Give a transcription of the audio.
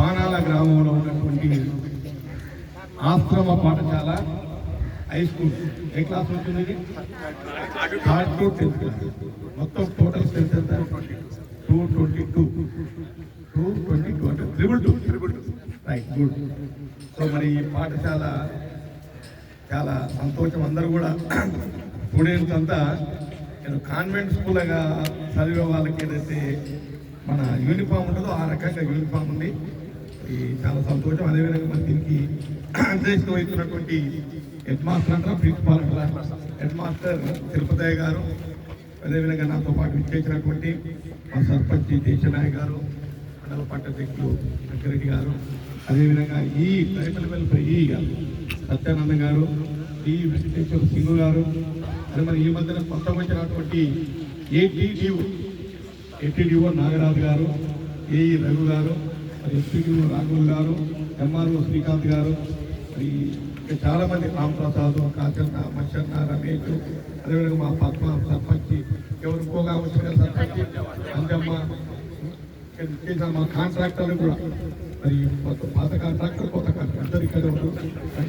బాణాల గ్రామంలో ఉన్నటువంటి ఆశ్రమ పాఠశాల హై స్కూల్ ఏ క్లాస్ ఉంటుంది ఇది? Third to 10th class. మొత్తం టోటల్ స్ట్రెంత్ ఎంత? 222 అంటే 222 రైట్, గుడ్. సో మరి ఈ పాఠశాల చాలా సంతోషం. అందరూ కూడా స్టూడెంట్స్ అంతా కాన్వెంట్ స్కూల్గా చదివే వాళ్ళకి ఏదైతే మన యూనిఫామ్ ఉంటుందో ఆ రకంగా యూనిఫామ్ ఉంది. ఈ చాలా సంతోషం. అదేవిధంగా మరి దీనికి అధ్యక్షత వహిస్తున్నటువంటి హెడ్ మాస్టర్ అంటారా, ప్రిన్సిపాల్ అంటారా, హెడ్ మాస్టర్ తిరుపతయ్య గారు, అదేవిధంగా నాతో పాటు విచ్చేసినటువంటి మా సర్పంచ్ దేశనాయక్ గారు, మండల పట్టాధ్యక్షులు వెంకరెడ్డి గారు, అదేవిధంగా ఈ ట్రైబల్ వెల్ఫేర్ ఈ గారు సత్యానంద గారు, ఈ వెంకటేశ్వర సింగు గారు, అదే మరి ఈ మధ్యన కొత్తగా వచ్చినటువంటి ఏటీడీఓ నాగరాజు గారు, ఏఈ రఘు గారు, మరి ఎస్పీడీఓ రాఘుల్ గారు, ఎంఆర్ఓ శ్రీకాంత్ గారు, మరి ఇంకా చాలా మంది రామప్రసాద్, కాచన్న, మచ్చన్న, రమేష్, అదేవిధంగా మా పద్మ సర్పంచ్ ఎవరు పోగా వచ్చిన సర్పంచ్ అంజమ్మ, మా కాంట్రాక్టర్లు కూడా మరి పాత కాంట్రాక్టర్ కొత్త కాంట్రాక్టర్ ఇక్కడ ఉంటారు.